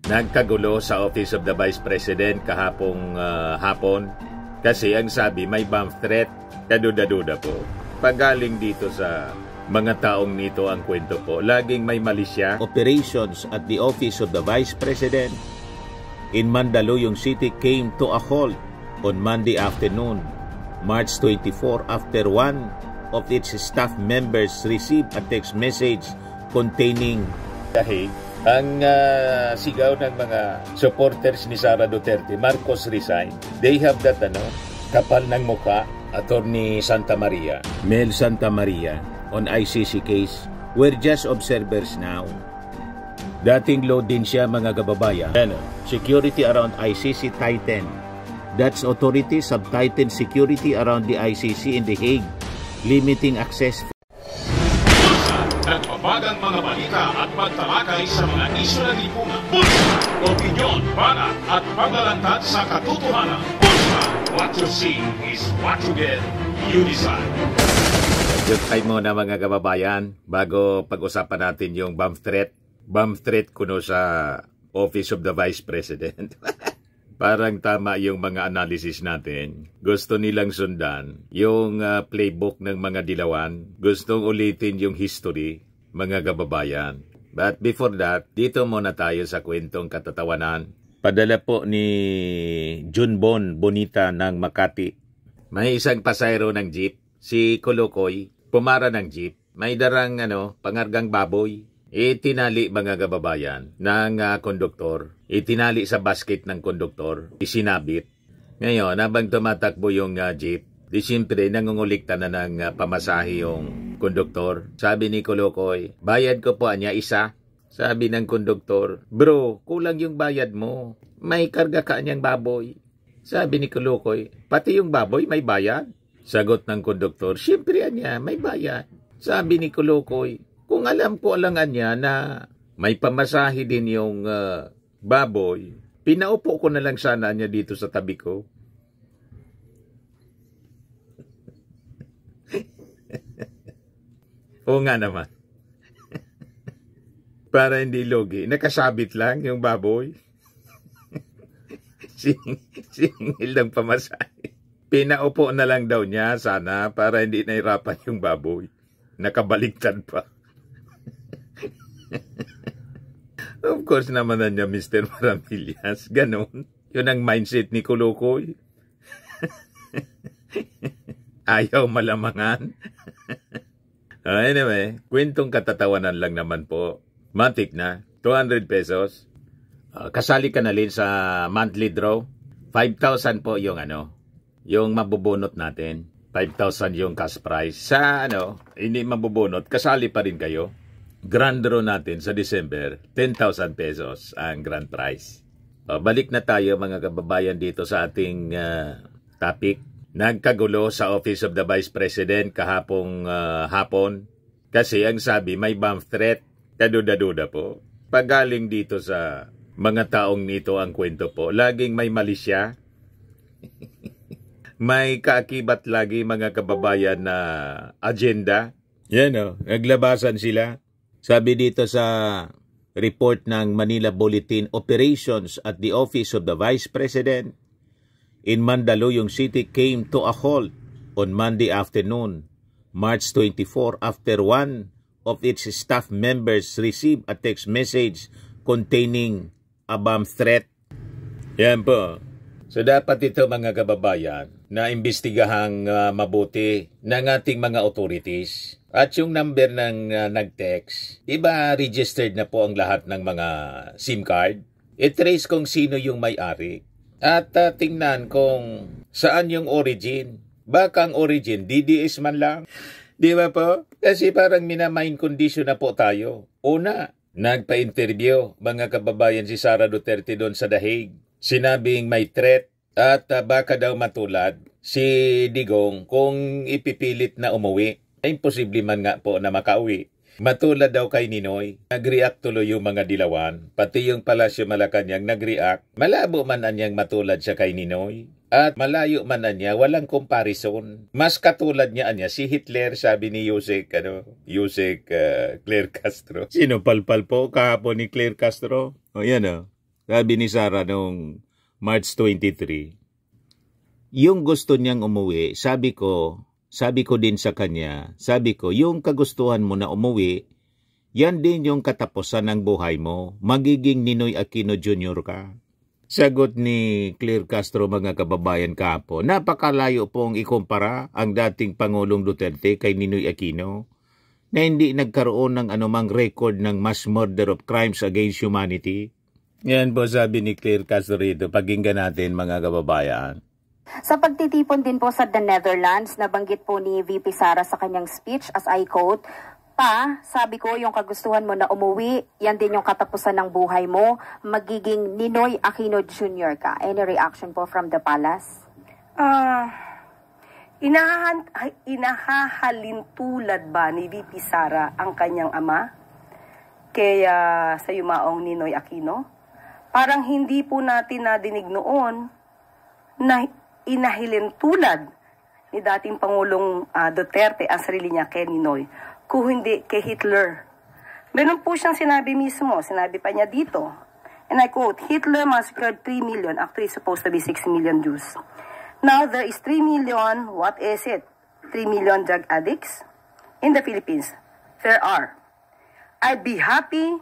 Nagkagulo sa Office of the Vice President kahapong hapon kasi ang sabi may bomb threat. Kaduda-duda po. Pagaling dito sa mga taong nito ang kwento po, laging may mali siya. Operations at the Office of the Vice President in Mandaluyong City came to a halt on Monday afternoon, March 24, after one of its staff members received a text message containing dahil ang sigaw ng mga supporters ni Sara Duterte, Marcos resign. They have that kapal ng mukha, Attorney Santa Maria, Mel Santa Maria, on ICC case. We're just observers now. Dating low din siya, mga kababayan. Security around ICC tighten. That's authority subtighten security around the ICC in The Hague, limiting access. Nagbabagang mga balita at pagtalakay sa mga isyu ng lipunan. Bulsa! Opinyon, banat at paglalantad sa katotohanan. Bulsa! What you see is what you get. You decide. Good time muna, mga kababayan, bago pag-usapan natin yung bomb threat. Bomb threat kuno sa Office of the Vice President. Parang tama yung mga analysis natin. Gusto nilang sundan yung playbook ng mga dilawan. Gustong ulitin yung history, mga kababayan. But before that, dito muna tayo sa kwentong katatawanan. Padala po ni Junbon Bonita ng Makati. May isang pasayro ng jeep, si Kolokoy, pumara ng jeep. May darang pangargang baboy. Itinali, mga kababayan, ng konduktor. Itinali sa basket ng konduktor. Isinabit. Ngayon, habang tumatakbo yung jeep, di siyempre nangungulikta na ng pamasahe yung konduktor. Sabi ni Kolokoy, bayad ko po anya isa. Sabi ng konduktor, bro, kulang yung bayad mo. May karga ka anyang baboy. Sabi ni Kolokoy, pati yung baboy may bayad? Sagot ng konduktor, siyempre anya, may bayad. Sabi ni Kolokoy, kung alam ko alangan niya na may pamasahe din yung baboy, pinaupo ko na lang sana niya dito sa tabi ko. Oo nga naman. Para hindi logi, nakasabit lang yung baboy. Singil ng pamasahe. Pinaupo na lang daw niya sana para hindi nahirapan yung baboy. Nakabaliktad pa. Of course naman na niya, Mr. Maramillas. Ganon. Yun ang mindset ni Kolokoy. Ayaw malamangan. Anyway, kwentong katatawanan lang naman po. Matik na. 200 pesos. Kasali ka na rin sa monthly draw. 5,000 po yung yung mabubunot natin. 5,000 yung cash prize. Sa hindi mabubunot, kasali pa rin kayo. Grand draw natin sa December, 10,000 pesos ang grand prize. Balik na tayo, mga kababayan, dito sa ating topic. Nagkagulo sa Office of the Vice President kahapong hapon kasi ang sabi may bomb threat. Kaduda-duda po. Pagaling dito sa mga taong nito ang kwento po, laging may mali siya. May kaakibat lagi, mga kababayan, na agenda. Yan naglabasan sila. Sabi dito sa report ng Manila Bulletin, operations at the Office of the Vice President in Mandaluyong City came to a halt on Monday afternoon, March 24, after one of its staff members received a text message containing a bomb threat. Yan po. So dapat ito, mga kababayan, na imbestigahang mabuti ng ating mga authorities. At yung number ng nag-text, iba registered na po ang lahat ng mga SIM card. I-trace kung sino yung may-ari. At tingnan kung saan yung origin. Baka ang origin, DDS man lang. Di ba po? Kasi parang minamain condition na po tayo. Una, nagpa-interview, mga kababayan, si Sara Duterte doon sa The Hague. Sinabing may threat at baka daw matulad si Digong kung ipipilit na umuwi. Imposible man nga po na makauwi. Matulad daw kay Ninoy. Nag-react tuloy yung mga dilawan. Pati yung Palasyo Malacanang nag-react. Malabo man anyang matulad siya kay Ninoy. At malayo man anya, walang comparison. Mas katulad niya anya si Hitler, sabi ni Yusek Claire Castro. Sino palpal po kahapon ni Claire Castro? O yan Sabi ni Sara noong March 23, yung gusto niyang umuwi, sabi ko din sa kanya, sabi ko, yung kagustuhan mo na umuwi, yan din yung katapusan ng buhay mo. Magiging Ninoy Aquino Jr. ka. Sagot ni Claire Castro, mga kababayan, kahapon, napakalayo pong ikumpara ang dating Pangulong Duterte kay Ninoy Aquino na hindi nagkaroon ng anumang record ng mass murder of crimes against humanity. Yan po sabi ni Claire Castro rito. Pakinggan natin, mga kababayan. Sa pagtitipon din po sa The Netherlands, nabanggit po ni VP Sara sa kanyang speech, as I quote, sabi ko, yung kagustuhan mo na umuwi, yan din yung katapusan ng buhay mo, magiging Ninoy Aquino Jr. ka. Any reaction po from the palace? Inahahalintulad ba ni VP Sara ang kanyang ama kaya sa yumaong Ninoy Aquino? Parang hindi po natin nadinig noon na inahilintulad ni dating Pangulong Duterte ang sarili niya kay Ninoy, kung hindi kay Hitler. Meron po siyang sinabi mismo, sinabi pa niya dito, and I quote, Hitler massacred 3 million, actually supposed to be 6 million Jews. Now there is 3 million, what is it? 3 million drug addicts in the Philippines. There are. I'd be happy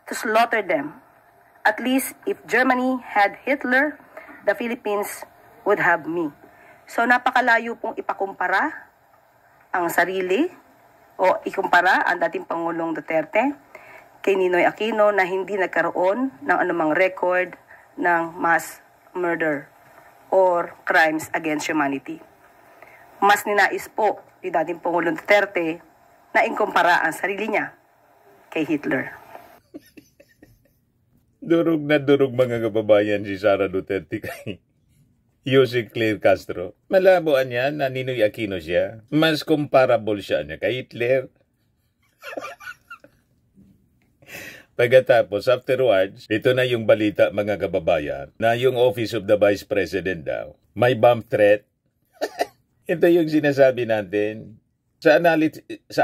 to slaughter them. At least if Germany had Hitler, the Philippines would have me. So napakalayo pong ipakumpara ang sarili o ikumpara ang dating Pangulong Duterte kay Ninoy Aquino na hindi nagkaroon ng anumang record ng mass murder or crimes against humanity. Mas ninais po ni dating Pangulong Duterte na ikumpara ang sarili niya kay Hitler. Durog na durog, mga kababayan, si Sara Duterte kay Yusek Claire Castro. Malaboan niya na Ninoy Aquino siya. Mas comparable siya niya kay Hitler. Pagkatapos, afterwards, ito na yung balita, mga kababayan, na yung Office of the Vice President daw, may bomb threat. Ito yung sinasabi natin. Sa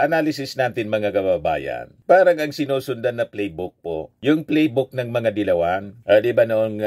analysis natin, mga kababayan, parang ang sinusundan na playbook po, yung playbook ng mga dilawan, di ba noong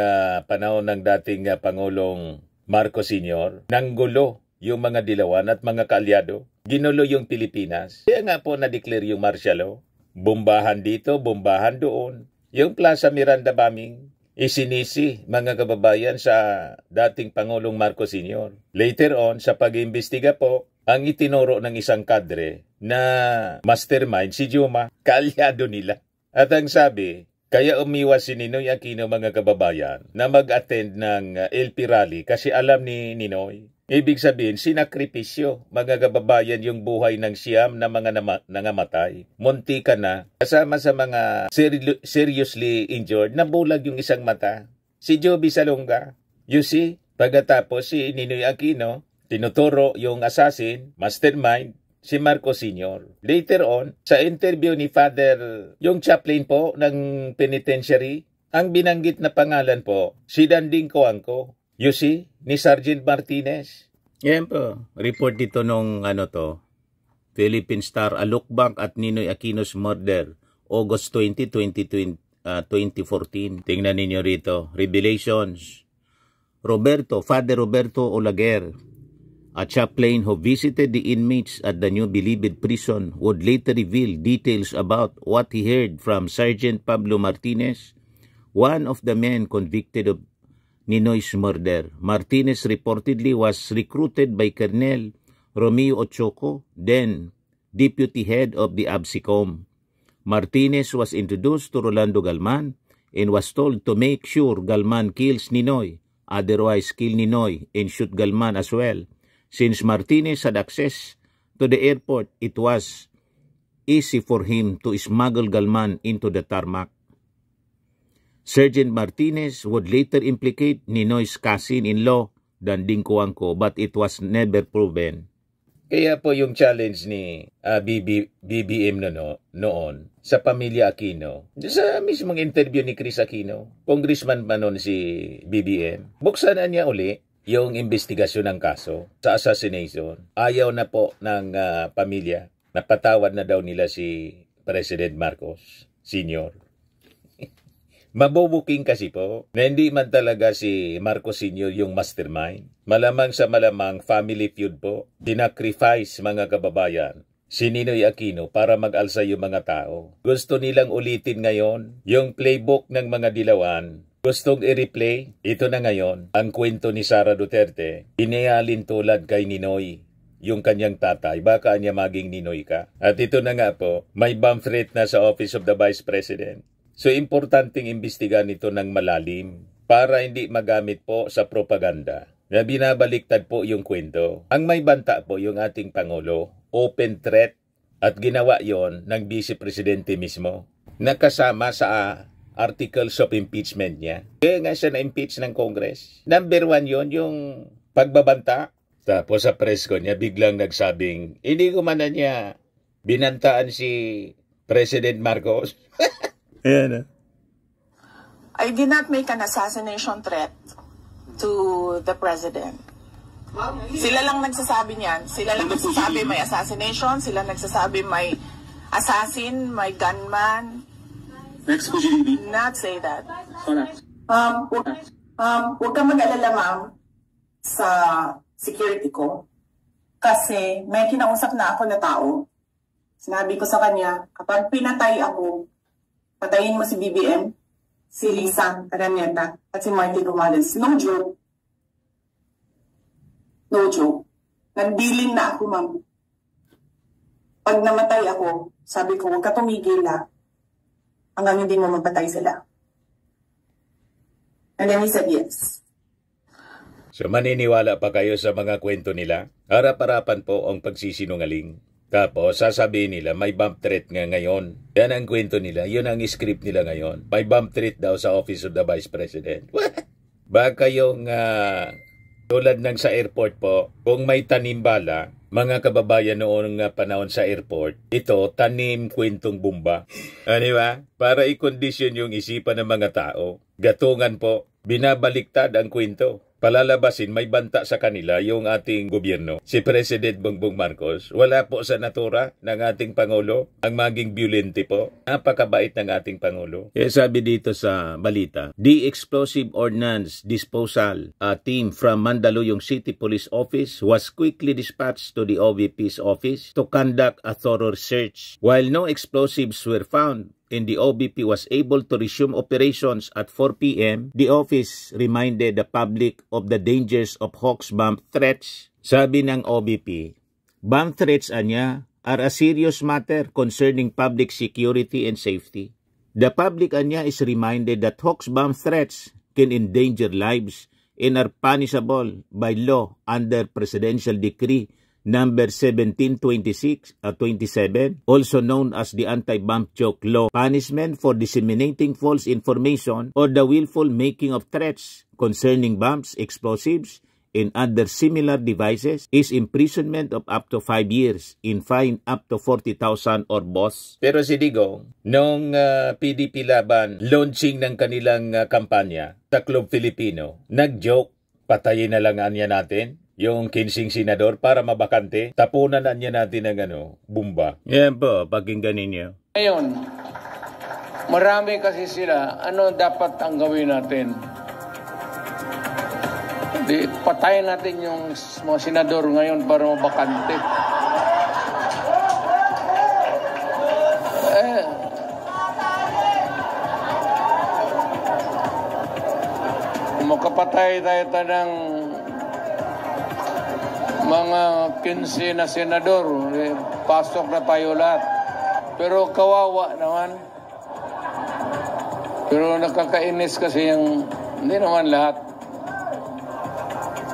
panahon ng dating Pangulong Marcos Sr., nanggulo yung mga dilawan at mga kaalyado, ginulo yung Pilipinas. Kaya nga po na-declare yung martial law, bombahan dito, bombahan doon. Yung Plaza Miranda bombing, isinisi, mga kababayan, sa dating Pangulong Marcos Sr. Later on, sa pag-iimbestiga po, ang itinuro ng isang kadre na mastermind si Juma, kaalyado nila. At ang sabi, kaya umiwas si Ninoy Aquino, mga kababayan, na mag-attend ng LP rally kasi alam ni Ninoy. Ibig sabihin, sinakripisyo, mga kababayan, yung buhay ng siyam na mga nangamatay. Munti ka na, kasama sa mga seriously injured, nabulag yung isang mata. Si Joby Salonga. You see, pagkatapos si Ninoy Aquino, tinuturo yung assassin, mastermind, si Marcos Sr. Later on, sa interview ni Father, yung chaplain po ng penitentiary, ang binanggit na pangalan po, si Danding Coangco. You see, ni Sergeant Martinez. Yan po, report dito nung Philippine Star, a look back at Ninoy Aquino's murder, August 20, 2014. Tingnan ninyo rito, Revelations. Father Roberto Olaguer, a chaplain who visited the inmates at the New Bilibid prison, would later reveal details about what he heard from Sergeant Pablo Martinez, one of the men convicted of Ninoy's murder. Martinez reportedly was recruited by Colonel Romeo Ochoco, then deputy head of the ABSICOM. Martinez was introduced to Rolando Galman and was told to make sure Galman kills Ninoy, otherwise kill Ninoy and shoot Galman as well. Since Martinez had access to the airport, it was easy for him to smuggle Galman into the tarmac. Sergeant Martinez would later implicate Ninoy's cousin-in-law, Danding Coangco, but it was never proven. Kaya po yung challenge ni BBM noon sa pamilya Aquino, sa mismong interview ni Chris Aquino, congressman pa noon si BBM, buksan na niya uli yung investigasyon ng kaso sa assassination. Ayaw na po ng pamilya. Napatawad na daw nila si President Marcos Sr. Mabubuking kasi po na hindi man talaga si Marcos Sr. yung mastermind. Malamang sa malamang family feud po. Dinacrifice mga kababayan si Ninoy Aquino para mag-alsa yung mga tao. Gusto nilang ulitin ngayon yung playbook ng mga dilawan. Gustong i-replay, ito na ngayon, ang kwento ni Sara Duterte. Inialin tulad kay Ninoy, yung kanyang tatay, baka niya maging Ninoy ka. At ito na nga po, may bomb threat na sa Office of the Vice President. So, importanteng imbestigahan ito ng malalim para hindi magamit po sa propaganda na binabaliktad po yung kwento. Ang may banta po yung ating Pangulo, open threat, at ginawa yon ng Vice Presidente mismo. Nakasama sa articles of impeachment niya. Kaya nga siya na-impeach ng Congress. Number 1 yon, yung pagbabanta. Tapos sa press ko niya, biglang nagsabing, hindi ko man na niya binantaan si President Marcos. Ayan. I did not make an assassination threat to the president. Sila lang nagsasabi niyan. Sila lang nagsasabi may assassination. Sila nagsasabi may assassin, may gunman. Next po, GDB. Not say that. Huwag kang mag-alala, ma'am, sa security ko. Kasi may kinausap na ako na tao. Sinabi ko sa kanya, kapag pinatay ako, patayin mo si BBM, si Lisa Araneta, at si Martin Romales. No joke. No joke. Nagbilin na ako, ma'am. Pag namatay ako, sabi ko, huwag ka tumigil na hanggang hindi mo mapatay sila. And then he said yes. So maniniwala pa kayo sa mga kwento nila? Harap-harapan po ang pagsisinungaling. Tapos sasabihin nila may bomb threat nga ngayon. Yan ang kwento nila, yun ang script nila ngayon. May bomb threat daw sa Office of the Vice President. Baka yung tulad ng sa airport po, kung may tanim bala, mga kababayan noong panahon sa airport, ito tanim kwentong bomba. Ano ba? Para i-condition yung isipan ng mga tao. Gatungan po, binabaliktad ang kwento. Palalabasin, may banta sa kanila yung ating gobyerno. Si President Bongbong Marcos, wala po sa natura ng ating Pangulo ang maging violente po. Napakabait ng ating Pangulo. Kaya sabi dito sa balita, the Explosive Ordnance Disposal team from Mandaluyong City Police Office was quickly dispatched to the OVP's office to conduct a thorough search. While no explosives were found, and the OVP was able to resume operations at 4 p.m., the office reminded the public of the dangers of hoax bomb threats. Sabi ng OVP, bomb threats anya are a serious matter concerning public security and safety. The public anya is reminded that hoax bomb threats can endanger lives and are punishable by law under Presidential Decree Number 1726-27, also known as the Anti-Bomb Joke Law. Punishment for disseminating false information or the willful making of threats concerning bombs, explosives, and other similar devices is imprisonment of up to 5 years in fine up to 40,000 or boss. Pero si Digong, nung PDP Laban launching ng kanilang kampanya, Taklog Filipino, nag-joke, patayin na lang niya natin yung 15 senador para mabakante, tapunan na niya natin ng bomba. Yan po, pakinggan ninyo. Ngayon, marami kasi sila, ano dapat ang gawin natin? Patayin natin yung mga senador ngayon para mabakante. Makapatay tayo ng mga 15 na senador, pasok na tayo lahat. Pero kawawa naman. Pero nakakainis kasi yung, hindi naman lahat.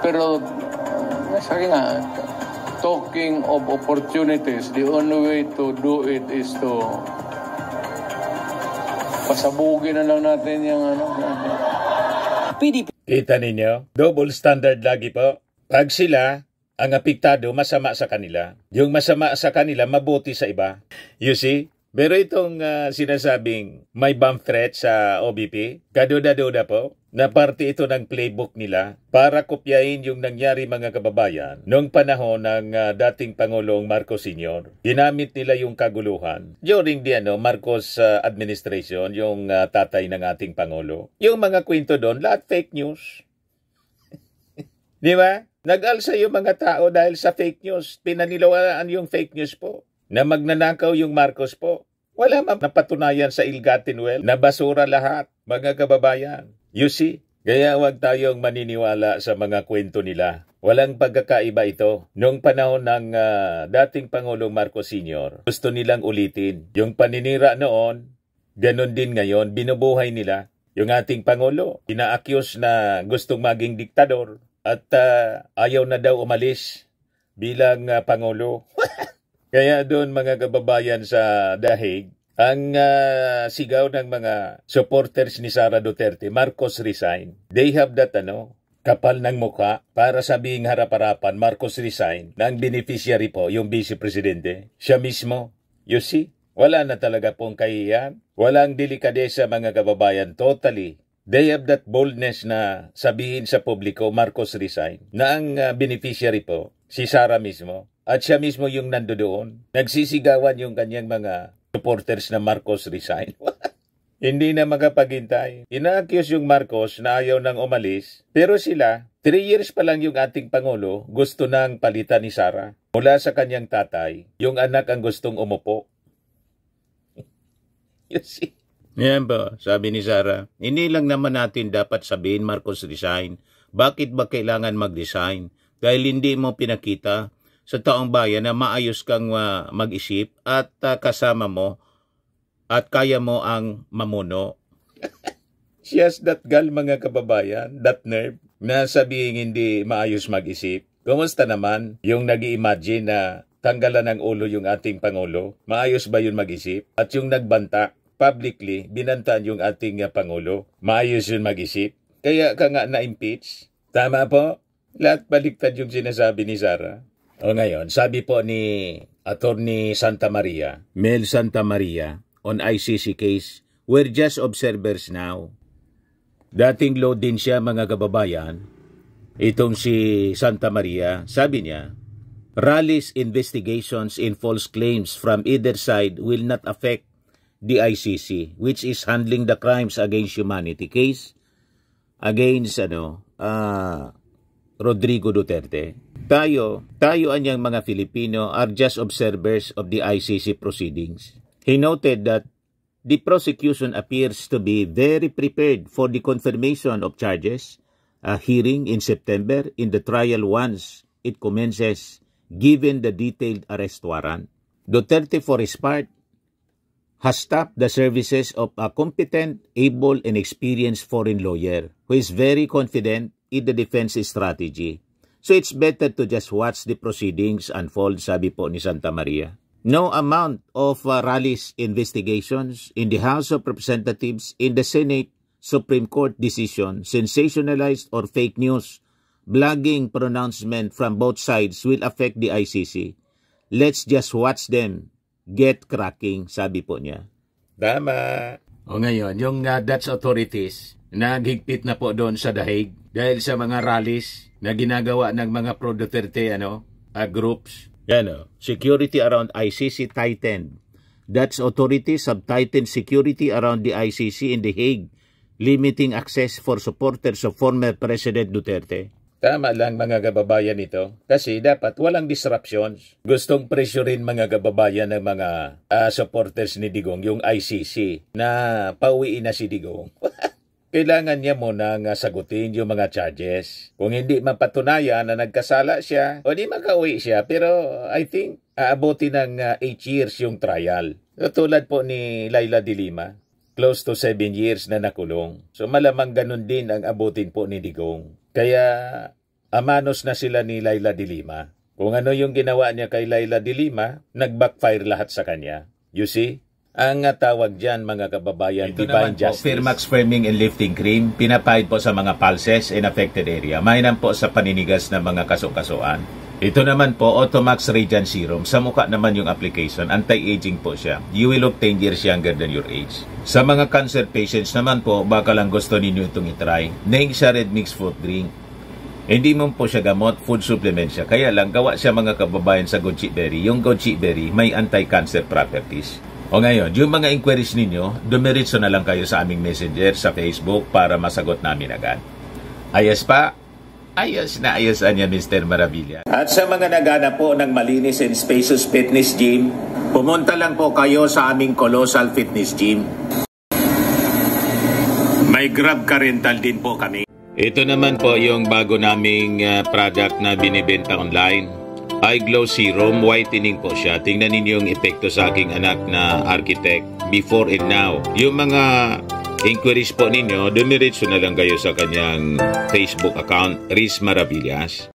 Pero, sabi nga, talking of opportunities, the only way to do it is to pasabugin na lang natin yung PDP. Kita ninyo? Double standard lagi po. Pag sila ang apektado, masama sa kanila. Yung masama sa kanila, mabuti sa iba. You see? Pero itong sinasabing may bomb threat sa OBP, kaduda-duda po, na parte ito ng playbook nila para kopyahin yung nangyari mga kababayan noong panahon ng dating Pangulong Marcos Sr. Ginamit nila yung kaguluhan during the Marcos administration, yung tatay ng ating Pangulo. Yung mga kwento doon, lahat fake news. Di ba? Nag-alsa yung mga tao dahil sa fake news. Pinaniwalaan yung fake news po. Na magnanakaw yung Marcos po. Wala man napatunayan sa Ill-Gotten Wealth na basura lahat, mga kababayan. You see? Kaya huwag tayong maniniwala sa mga kwento nila. Walang pagkakaiba ito. Noong panahon ng dating Pangulong Marcos Sr., gusto nilang ulitin. Yung paninira noon, ganun din ngayon, binubuhay nila. Yung ating Pangulo, ina-accuse na gustong maging diktador at ayaw na daw umalis bilang Pangulo. Kaya doon mga kababayan sa The Hague, ang sigaw ng mga supporters ni Sara Duterte, Marcos resign. They have that kapal ng mukha para sabihing harap-harapan, Marcos resign, na ang beneficiary po, yung vice presidente, siya mismo. You see? Wala na talaga pong kahiyan. Walang delikadesa mga kababayan, totally. They have that boldness na sabihin sa publiko, Marcos resign, na ang beneficiary po, si Sara mismo. At siya mismo yung nandoon. Nagsisigawan yung kanyang mga supporters na Marcos resign. Hindi na makapaghintay. Ina-accuse yung Marcos na ayaw nang umalis. Pero sila, 3 years pa lang yung ating Pangulo, gusto nang palitan ni Sara. Mula sa kanyang tatay, yung anak ang gustong umupo. You see? Yan ba, sabi ni Sara. Hindi lang naman natin dapat sabihin Marcos resign. Bakit ba kailangan mag-resign? Dahil hindi mo pinakita sa taong bayan na maayos kang mag-isip at kasama mo at kaya mo ang mamuno. She has that gal mga kababayan, that nerve, na sabihin hindi maayos mag-isip. Kumusta naman yung nag-i-imagine na tanggalan ng ulo yung ating Pangulo? Maayos ba yun mag-isip? At yung nagbanta, publicly, binantaan yung ating Pangulo. Maayos yun mag-isip? Kaya ka nga na-impeach? Tama po? Lahat baliktad yung sinasabi ni Sara. O ngayon, sabi po ni Attorney Santa Maria, Mel Santa Maria, on ICC case, we're just observers now. Dating low din siya mga kababayan. Itong si Santa Maria, sabi niya, Rally's investigations in false claims from either side will not affect the ICC, which is handling the crimes against humanity case against Rodrigo Duterte. Tayo anyang mga Filipino are just observers of the ICC proceedings. He noted that the prosecution appears to be very prepared for the confirmation of charges, a hearing in September in the trial once it commences, given the detailed arrest warrant. Duterte, for his part, has tapped the services of a competent, able, and experienced foreign lawyer who is very confident in the defense strategy. So it's better to just watch the proceedings unfold, sabi po ni Santa Maria. No amount of Rally's investigations in the House of Representatives, in the Senate, Supreme Court decision, sensationalized or fake news, blogging pronouncement from both sides will affect the ICC. Let's just watch them get cracking, sabi po niya. Tama. O ngayon, yung Dutch authorities, naghigpit na po doon sa The Hague dahil sa mga rallies na ginagawa ng mga pro-Duterte groups. Security around ICC tightened. Dutch authorities have tightened security around the ICC in The Hague, limiting access for supporters of former President Duterte. Tama lang mga kababayan ito. Kasi dapat walang disruptions. Gustong pressurein mga kababayan ng mga supporters ni Digong, yung ICC, na pauwiin na si Digong. Kailangan niya muna sagutin yung mga charges. Kung hindi mapatunayan na nagkasala siya, o di makauwi siya. Pero I think aabuti ng 8 years yung trial. Tulad po ni Laila de Lima, close to 7 years na nakulong. So malamang ganun din ang abutin po ni Digong. Kaya amanos na sila ni Laila de Lima. Kung ano yung ginawa niya kay Laila de Lima, nag-backfire lahat sa kanya. You see? Ang tawag dyan mga kababayan, ito divine justice. Firmax Firming and Lifting Cream, pinapahid po sa mga pulses in affected area. Mainam po sa paninigas ng mga kaso-kasuan. Ito naman po, Automax Radiant Serum. Sa mukha naman yung application. Anti-aging po siya. You will look 10 years younger than your age. Sa mga cancer patients naman po, baka lang gusto ninyo itong itry. Naing siya red mixed fruit drink. Hindi mo po siya gamot, food supplement siya. Kaya lang, gawa siya mga kababayan sa goji berry. Yung goji berry may anti-cancer properties. O ngayon, yung mga inquiries ninyo, dumiritso na lang kayo sa aming messenger sa Facebook para masagot namin agad. Ayos pa? Ayos na ayos niya, Mr. Maravilla. At sa mga naghanap po ng malinis and spacious fitness gym, pumunta lang po kayo sa aming Colossal Fitness Gym. May Grab Car Rental din po kami. Ito naman po yung bago naming product na binibenta online. Eye Glow Serum, whitening po siya. Tingnan ninyo yung epekto sa aking anak na architect before and now. Yung mga inquiries po ninyo, dumiretso na lang kayo sa kanyang Facebook account, Riz Maravillas.